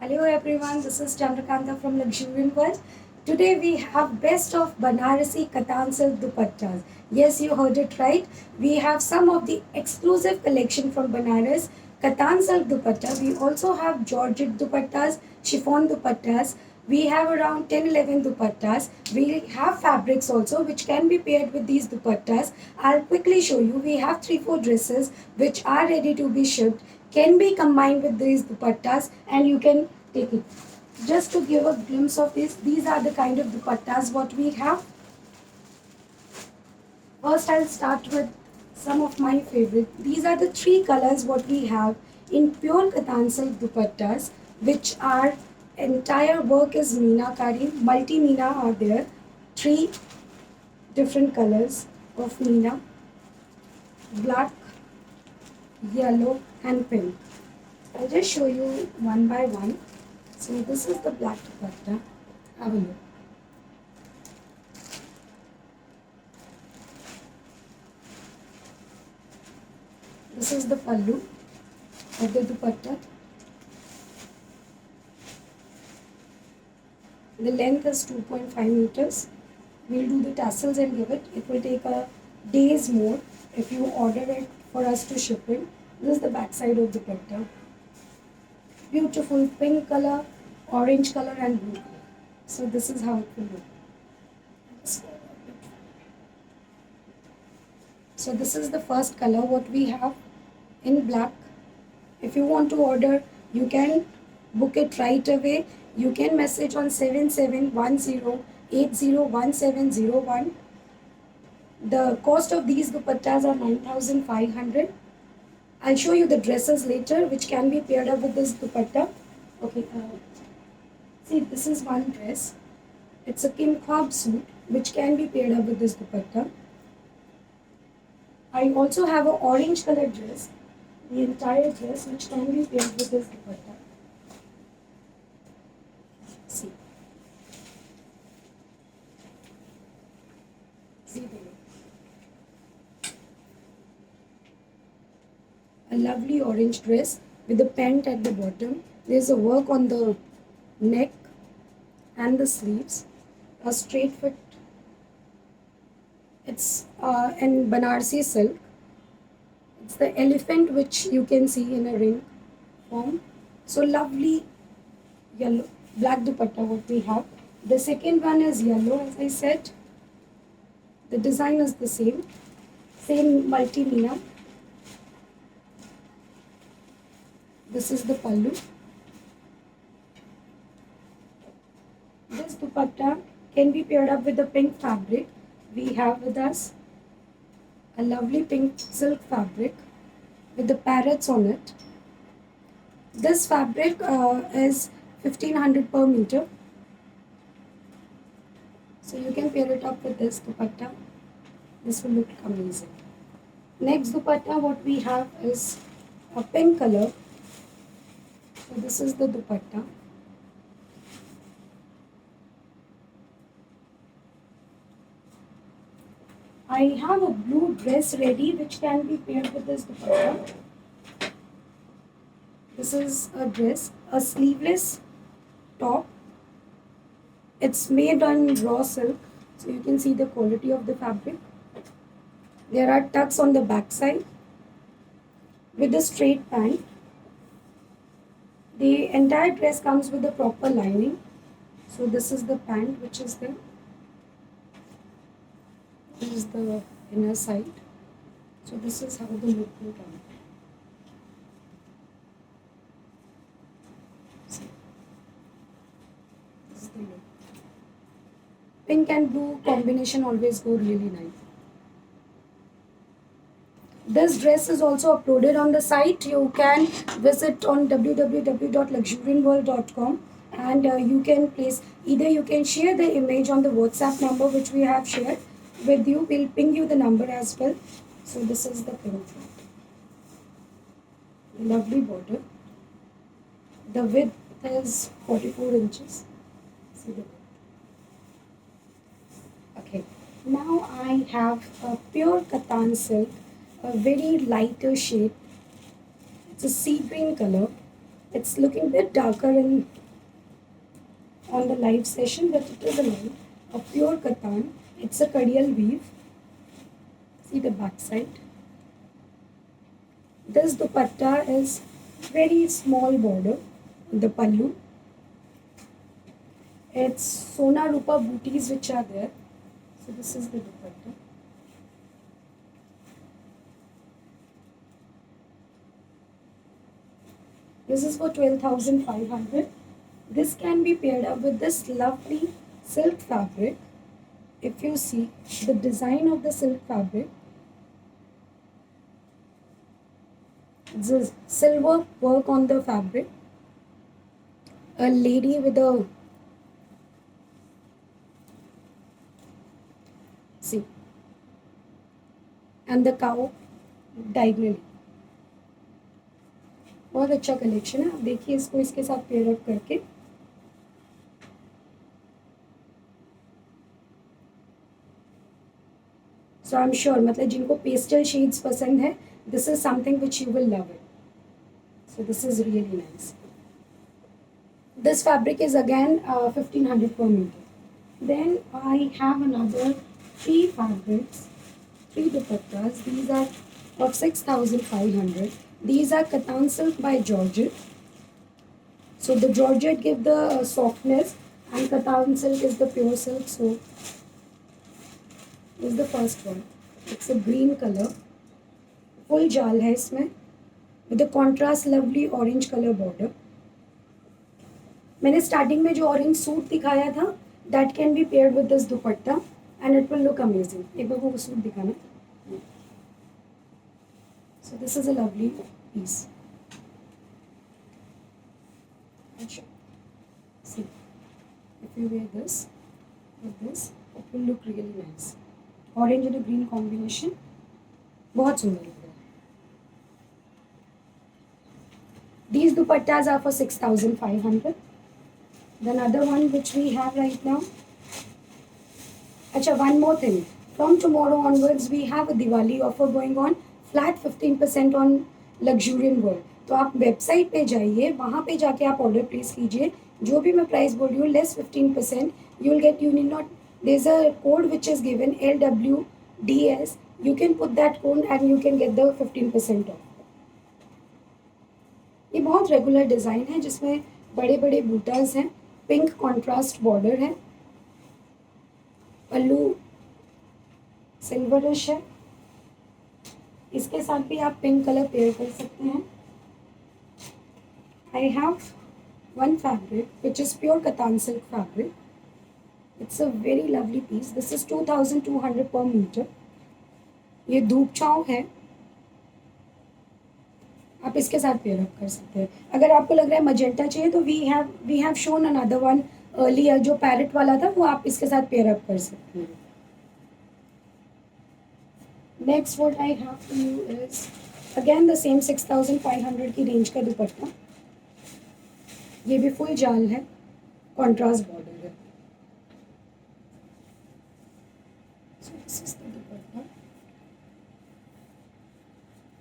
Hello everyone, this is Chandrakanta from Luxurian World. Today we have best of Banarasi Katan silk dupattas. Yes, you heard it right. We have some of the exclusive collection from Banaras Katan silk dupatta. We also have Georgette dupattas, chiffon dupattas. We have around 10-11 dupattas. We have fabrics also which can be paired with these dupattas. I'll quickly show you. We have 3-4 dresses which are ready to be shipped, can be combined with these dupattas, and you can take it. Just to give a glimpse of this, these are the kind of dupattas what we have. First, I'll start with some of my favorite. These are the three colors what we have in pure Katan silk dupattas, which are entire work is Meenakari, multi Meena are there. Three different colors of Meena: black, yellow, and pink. I'll just show you one by one. So this is the black dupatta. Have a look. This is the pallu of the dupatta. The length is 2.5 meters. We'll do the tassels and give it. It will take a days more if you order it for us to ship it. This is the back side of the dupatta. Beautiful pink color, orange color, and blue color. So this is how it will look. So this is the first color what we have in black. If you want to order, you can book it right away. You can message on 7710801701. The cost of these dupattas are 9,500. I'll show you the dresses later which can be paired up with this dupatta. Okay, see, this is one dress. It's a Kim Khwab suit which can be paired up with this dupatta. I also have an orange color dress, the entire dress which can be paired with this dupatta. See. See there. A lovely orange dress with a pant at the bottom. There's a work on the neck and the sleeves. A straight fit. It's in Banarsi silk. It's the elephant which you can see in a ring form. So lovely yellow, black dupatta what we have. The second one is yellow, as I said. The design is the same multi-meena. This is the pallu. This dupatta can be paired up with the pink fabric. We have with us a lovely pink silk fabric with the parrots on it. This fabric is 1500 per meter. So you can pair it up with this dupatta. This will look amazing. Next dupatta what we have is a pink color. So this is the dupatta. I have a blue dress ready which can be paired with this dupatta. This is a dress, a sleeveless top. It's made on raw silk, so you can see the quality of the fabric. There are tucks on the back side with a straight pant. The entire dress comes with a proper lining. So this is the pant which is there. This is the inner side. So this is how the look will come. See. This is the look. Pink and blue combination always go really nice. This dress is also uploaded on the site. You can visit on www.luxurianworld.com and you can place, either you can share the image on the WhatsApp number which we have shared with you. We'll ping you the number as well. So this is the pink front. Lovely border. The width is 44 inches. See the width. Okay. Now I have a pure Katan silk, a very lighter shade. It's a sea green color. It's looking a bit darker in on the live session, but it is a pure katan. It's a kadial weave. See the back side. This dupatta is very small border. The pallu. It's Sona Rupa booties which are there. So this is the dupatta. This is for 12,500. This can be paired up with this lovely silk fabric. If you see the design of the silk fabric, it's a silver work on the fabric. A lady with a see and the cow diagonally. बहुत अच्छा collection है. आप देखिए इसको इसके साथ pair up करके. सो I am sure मतलब जिनको पेस्टल शेड्स पसंद है, this is something which you will love it. So this is really nice. This fabric is again 1500 per meter. Then I have another three fabrics, three dupattas. These are of 6500. These are Katan silk by Georgette. So the Georgette give the softness and Katan silk is the pure silk. So this is the first one. It's a green color. Full jal hai isme with a contrast lovely orange color border. मैंने starting में जो orange suit दिखाया था, that can be paired with this dupatta and it will look amazing. एक बार वो suit दिखाना. So this is a lovely piece. अच्छा see if you wear this with this it will look really nice. Orange and green combination बहुत सुंदर लग रहा है. These dupattas are for 6500. The another one which we have right now. Acha, one more thing. From tomorrow onwards, we have a Diwali offer going on. Flat 15% on luxuriant world. तो आप website पे जाइए, वहाँ पे जाके आप order place कीजिए. जो भी मैं प्राइस बोल रही हूँ, less 15%. You will get, you need not, there's a code which is given, LWDS. You can put that code and you can get the 15% off. ये बहुत रेगुलर डिज़ाइन है जिसमें बड़े बड़े बूटाज हैं. पिंक कॉन्ट्रास्ट बॉर्डर है. पल्लू सिल्वरिश है. इसके साथ भी आप पिंक कलर पेयर कर सकते हैं. I have one fabric which is pure katan silk fabric. It's a very lovely piece. This is 2200 per metre. ये धूप छाँव है. आप इसके साथ पेयर अप कर सकते हैं. अगर आपको लग रहा है मजेंटा चाहिए तो we have shown another one earlier जो पैरेट वाला था, वो आप इसके साथ पेयर अप कर सकते हैं. Next what I have for you is again the same 6500 की रेंज का दुपट्टा. ये भी फुल जाल है, कॉन्ट्रास्ट बॉर्डर है. So this is the dupatta.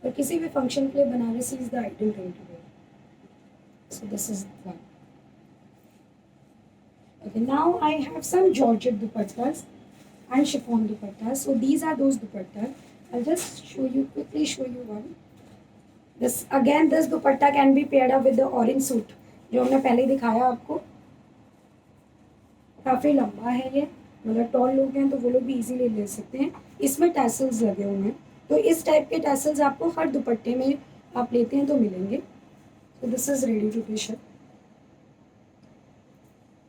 और किसी भी फंक्शन के लिए Banarasi is the ideal thing to wear. So this is one. Okay, now I have some Georgette dupattas and chiffon dupattas. So these are those dupattas. I'll just quickly show you one. This dupatta can be paired up with the orange suit जो हमने पहले दिखाया आपको. काफ़ी लंबा है ये, मतलब टॉल लोग हैं तो वो लोग भी इजीली ले सकते हैं. इसमें टैसल्स लगे हुए हैं, तो इस टाइप के टैसल्स आपको हर दुपट्टे में आप लेते हैं तो मिलेंगे. So this is ready to be shipped.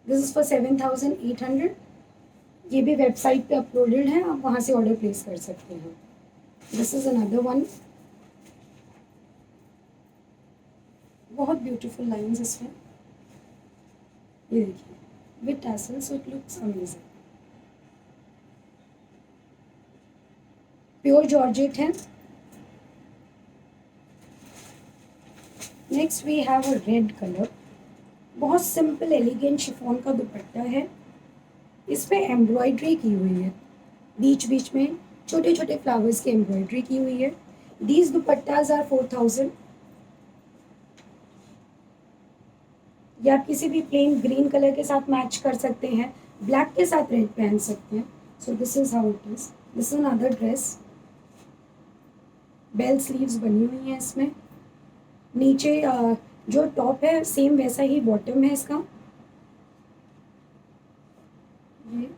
This is for 7800. ये भी वेबसाइट पे अपलोडेड है, आप वहाँ से ऑर्डर प्लेस कर सकते हैं. This is another one. बहुत ब्यूटीफुल लाइंस इसमें. ये देखिए with tassels, so it looks amazing. Pure georgette है. Next we have a red colour. बहुत सिंपल एलिगेंट शिफॉन का दुपट्टा है. इस पे एम्ब्रॉयड्री की हुई है, बीच बीच में छोटे छोटे फ्लावर्स की एम्ब्रॉयड्री की हुई है. These dupattas are 4000. या आप किसी भी प्लेन ग्रीन कलर के साथ मैच कर सकते हैं, ब्लैक के साथ रेड पहन सकते हैं. So this is how it is. This is another dress. Bell sleeves बनी हुई हैं इसमें. नीचे जो टॉप है सेम वैसा ही बॉटम है इसका, ये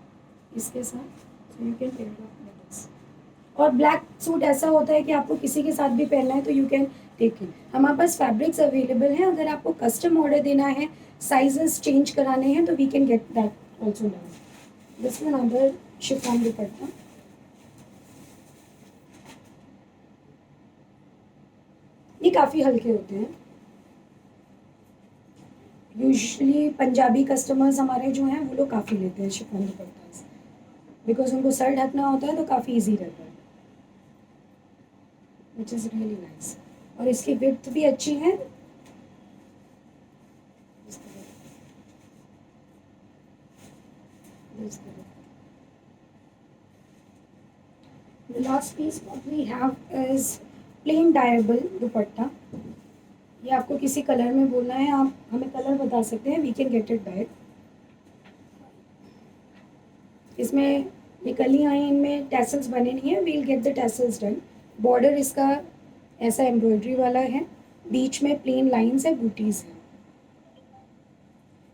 इसके साथ. So you can pair it up with this. और ब्लैक सूट ऐसा होता है कि आपको किसी के साथ भी पहनना है तो यू कैन टेक इट. हमारे पास फैब्रिक्स अवेलेबल हैं. अगर आपको कस्टम ऑर्डर देना है, साइजेस चेंज कराने हैं, तो we can get that also done. This is another chiffon dupatta. ये काफ़ी हल्के होते हैं. यूजुअली पंजाबी कस्टमर्स हमारे जो हैं वो लोग काफ़ी लेते हैं शिफॉन दुपट्टा, बिकॉज उनको सर ढकना होता है तो काफ़ी इजी रहता है, विच इज़ रियली नाइस. और इसकी विड्थ भी अच्छी है. The last piece what we have is plain dyeable दुपट्टा. ये आपको किसी कलर में बोलना है, आप हमें कलर बता सकते हैं, we can get it dyed. इसमें ये कलियाँ हैं, इनमें टैसल्स बने नहीं हैं, we'll get the tassels done. Border इसका ऐसा एम्ब्रॉयडरी वाला है, बीच में प्लेन लाइंस है, बूटीज है.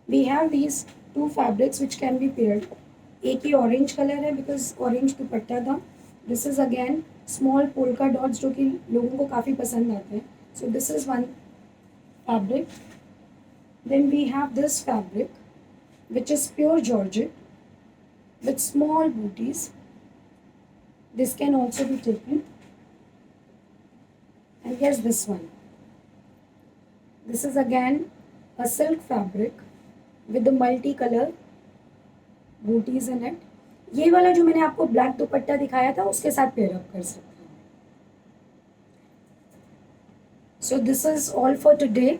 We have these two fabrics which can be paired. एक ही ऑरेंज कलर है बिकॉज ऑरेंज दुपट्टा था. This is again small polka dots जो कि लोगों को काफ़ी पसंद आते हैं. So this is one fabric. Then we have this fabric which is pure georgette with small booties. This can also be taken. And yes, this one. This is again a silk fabric with the multicolor booties in it. ये वाला जो मैंने आपको black दुपट्टा दिखाया था उसके साथ pair up कर सकते हैं. So this is all for today.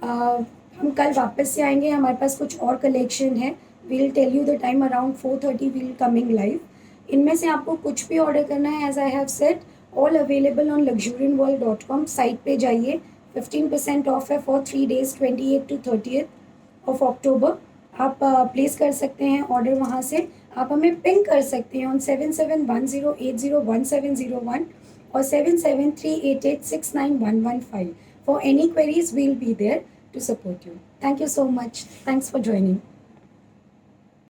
हम कल वापस से आएंगे, हमारे पास कुछ और कलेक्शन है. We'll tell you the time around 4:30 we'll coming live. इनमें से आपको कुछ भी ऑर्डर करना है, as I have said, all available on luxurianworld.com. Site पे जाइए. 15% ऑफ है for 3 days 28 to 30th of October. आप प्लेस कर सकते हैं ऑर्डर वहाँ से. आप हमें पिंग कर सकते हैं on 7710801701 or 7738869115. For any queries, we'll be there to support you. Thank you so much. Thanks for joining.